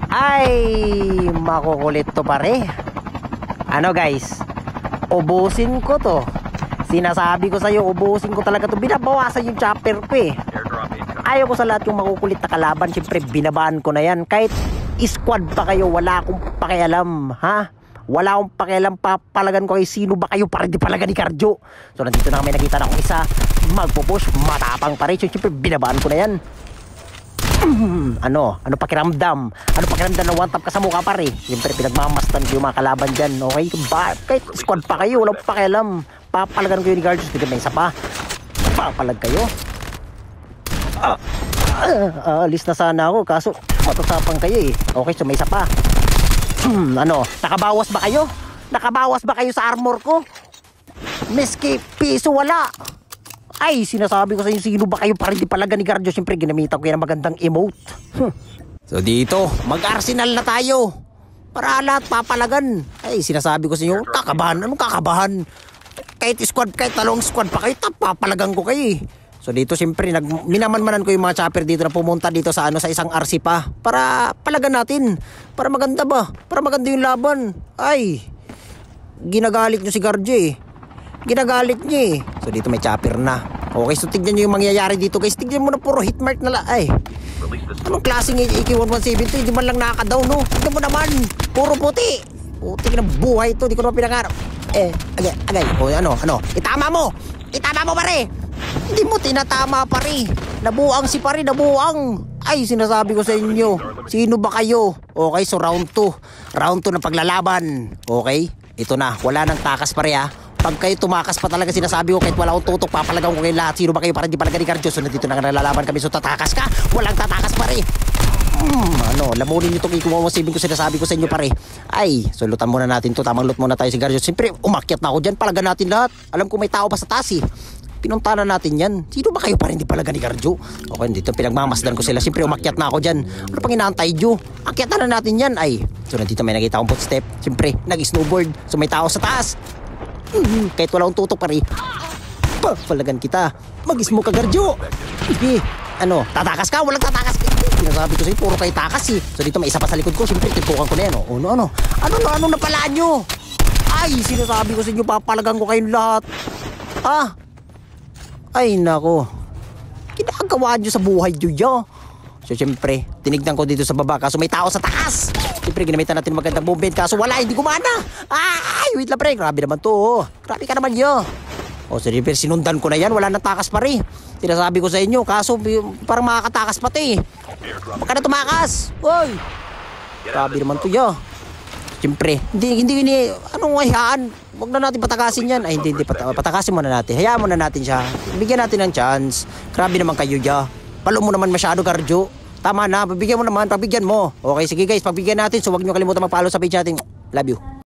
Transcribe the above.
Ay, makukulit to pare. Ano guys, ubusin ko to. Sinasabi ko sa'yo, ubusin ko talaga to. Binabawasan yung chopper ko eh. Ayaw ko sa lahat yung makukulit na kalaban. Siyempre binabaan ko na yan. Kahit squad pa kayo, wala akong pakialam. Ha? Wala akong pakialam, papalagan ko kayo. Sino ba kayo? Para di palaga ni Cardio. So nandito na kami, nakita na akong isa magpupush, matapang pa rin. Siyempre binabaan ko na yan. Ano pakiramdam? Ano pakiramdam na one tap ka sa mukha pare? Siyempre pinagmamastan ko yung mga kalaban dyan. Okay? Kahit squad pa kayo, walang pakialam. Papalagan ko yung ni Guardians. Bigyan may isa pa. Papalag kayo. Alis na sana ako. Kaso matatapang kayo eh. Okay, so may isa pa. Nakabawas ba kayo? Nakabawas ba kayo sa armor ko? Miski piso wala. Ay, sinasabi ko sa inyo, sino ba kayo para di palaga ni Guardians? Siyempre ginamitan ko yan ng magandang emote. So dito, mag-arsenal na tayo. Para lahat papalagan. Ay, sinasabi ko sa inyo, kakabahan. Anong kakabahan? Kahit squad, kahit talong squad pa kayo, papalagan ko kayo eh. So dito siyempre minamanmanan ko yung mga chopper dito na pumunta dito sa sa isang RC pa para palagan natin. Para maganda ba? Para maganda yung laban. Ay. Ginagalit nyo si Guardio eh. Ginagalit nyo eh. So dito may chopper na. Okay, so tignan nyo yung mangyayari dito guys. Tignan mo na puro hitmark na ay. Anong klaseng AK-1170? Hindi man lang nakaka-down no. Tignan mo naman. Puro puti. Puti ng buhay ito. Di ko naman pinakarap. Agay. O ano? Itama mo pare. Hindi mo tinatama pare. Nabuang si pare, nabuang. Ay, sinasabi ko sa inyo. Sino ba kayo? Okay, so round 2. Round 2 ng paglalaban. Okay? Ito na, wala nang takas pare ha. Pag kayo tumakas pa talaga sinasabi ko kahit wala akong tutok, papalagang ko kayo lahat. Sino ba kayo para di palaga ni Guardians? So nandito na nalalaban kami. So tatakas ka? Walang tatakas pare. Lamunin nyo itong ikumamasibin ko sinasabi ko sa inyo pare. Ay, so lutan muna natin to. Tamang loot muna tayo si Guardians. Siyempre, umakyat na ako dyan. Palagan natin lahat. Alam ko may tao pa sa taas eh. Pinuntahan natin yan. Sino ba kayo para hindi palaga ni Guardio? Okay, dito pinagmamasdan ko sila. Siyempre umakyat na ako dyan. Ano pang inaantay nyo? Akyatan na natin yan. Ay, so nandito may nakita akong footstep. Siyempre, nag-snowboard. So may tao sa taas. Kahit wala akong tutok pare. Palagan kita. Mag-smoke ka Guardio. Sige. Tatakas ka? Walang tatakas ka. Sinasabi ko sa'yo, puro kayo takas eh. So dito may isa pa sa likod ko. Siyempre, tipukan ko na yan. Ano na pala nyo? Ay, sinasabi ko sa inyo, papalagan ko kayong lahat. Ay nako, ginagawa nyo sa buhay nyo yo. So syempre, tinignan ko dito sa baba. Kaso may tao sa taas. Syempre, ginamitan natin magandang movement. Kaso wala, hindi gumana. Ay, wait lang pre, grabe naman to. Grabe ka naman yo. O syempre, sinundan ko na yan. Wala nang takas pa rin. Sinasabi ko sa inyo. Kaso parang makakatakas pati. Baka na tumakas. Uy, grabe naman to yo. Siyempre, hindi, anong hayaan? Huwag na natin patakasin yan. Ay, hindi, patakasin muna natin. Hayaan muna natin siya. Bigyan natin ng chance. Grabe naman kayo dyan. Palo mo naman masyado, Guardio. Tama na, pagbigyan mo naman, pagbigyan mo. Okay, sige guys, pagbigyan natin. So, huwag nyo kalimutan mag-follow sa page natin. Love you.